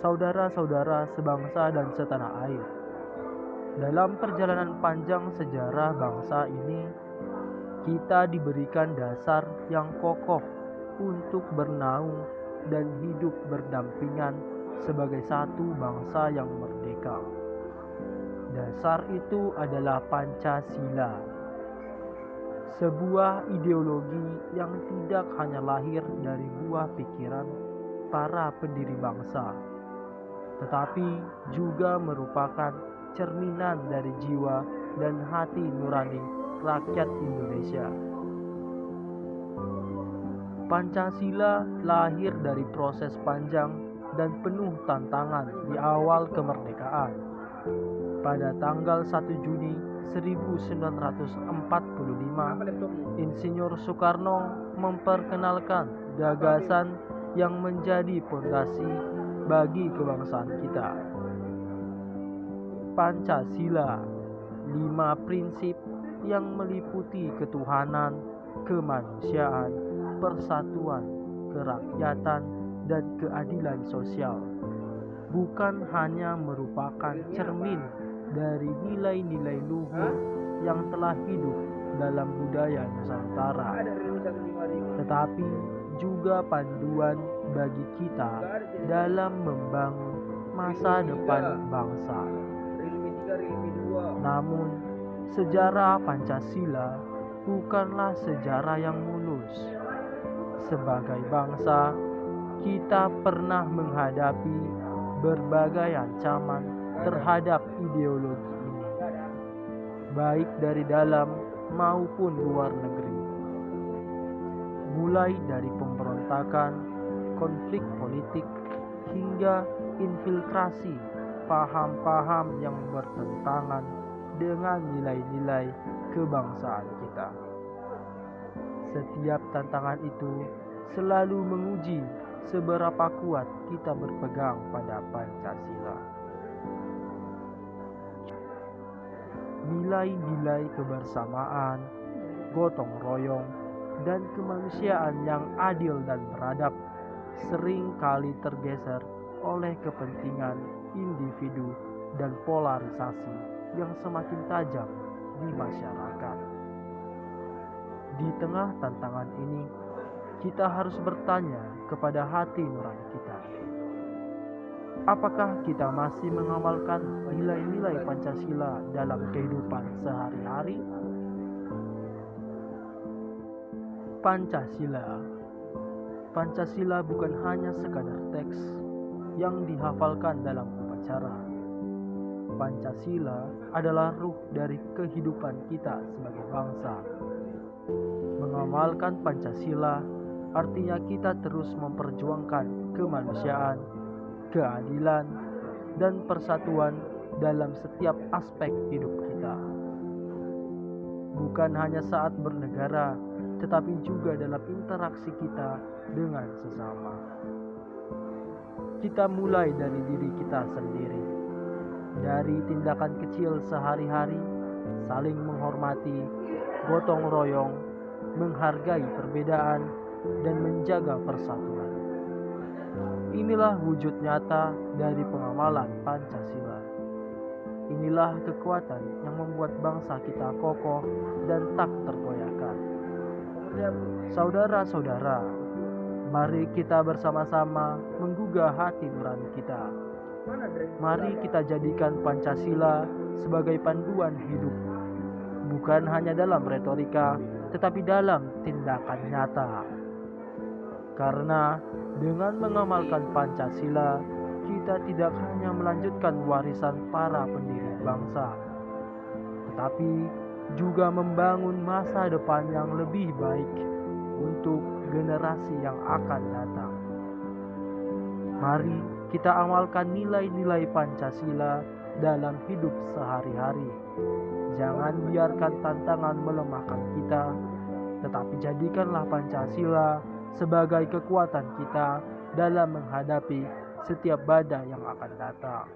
saudara-saudara sebangsa dan setanah air. Dalam perjalanan panjang sejarah bangsa ini, kita diberikan dasar yang kokoh untuk bernaung dan hidup berdampingan sebagai satu bangsa yang merdeka. Dasar itu adalah Pancasila, sebuah ideologi yang tidak hanya lahir dari buah pikiran para pendiri bangsa, tetapi juga merupakan cerminan dari jiwa dan hati nurani rakyat Indonesia. Pancasila lahir dari proses panjang dan penuh tantangan di awal kemerdekaan. Pada tanggal 1 Juni 1945, Insinyur Soekarno memperkenalkan gagasan yang menjadi fondasi bagi kebangsaan kita. Pancasila, 5 prinsip yang meliputi ketuhanan, kemanusiaan, persatuan, kerakyatan, dan keadilan sosial, bukan hanya merupakan cermin dari nilai-nilai luhur yang telah hidup dalam budaya Nusantara, tetapi juga panduan bagi kita dalam membangun masa depan bangsa. Namun, sejarah Pancasila bukanlah sejarah yang mulus. Sebagai bangsa, kita pernah menghadapi berbagai ancaman terhadap ideologi ini, baik dari dalam maupun luar negeri. Mulai dari pemberontakan, konflik politik, hingga infiltrasi paham-paham yang bertentangan dengan nilai-nilai kebangsaan kita. Setiap tantangan itu selalu menguji seberapa kuat kita berpegang pada Pancasila. Nilai-nilai kebersamaan, gotong royong, dan kemanusiaan yang adil dan beradab sering kali tergeser oleh kepentingan individu dan polarisasi yang semakin tajam di masyarakat. Di tengah tantangan ini, kita harus bertanya kepada hati nurani kita. Apakah kita masih mengamalkan nilai-nilai Pancasila dalam kehidupan sehari-hari? Pancasila bukan hanya sekadar teks yang dihafalkan dalam upacara. Pancasila adalah ruh dari kehidupan kita sebagai bangsa. Mengamalkan Pancasila artinya kita terus memperjuangkan kemanusiaan, keadilan, dan persatuan dalam setiap aspek hidup kita. Bukan hanya saat bernegara, tetapi juga dalam interaksi kita dengan sesama. Kita mulai dari diri kita sendiri, dari tindakan kecil sehari-hari, saling menghormati, gotong royong, menghargai perbedaan, dan menjaga persatuan. Inilah wujud nyata dari pengamalan Pancasila. Inilah kekuatan yang membuat bangsa kita kokoh dan tak tergoyahkan. Saudara-saudara, mari kita bersama-sama menggugah hati nurani kita. Mari kita jadikan Pancasila sebagai panduan hidup, bukan hanya dalam retorika, tetapi dalam tindakan nyata. Karena dengan mengamalkan Pancasila, kita tidak hanya melanjutkan warisan para pendiri bangsa, tetapi juga membangun masa depan yang lebih baik untuk generasi yang akan datang. Mari kita amalkan nilai-nilai Pancasila dalam hidup sehari-hari. Jangan biarkan tantangan melemahkan kita, tetapi jadikanlah Pancasila sebagai kekuatan kita dalam menghadapi setiap badai yang akan datang.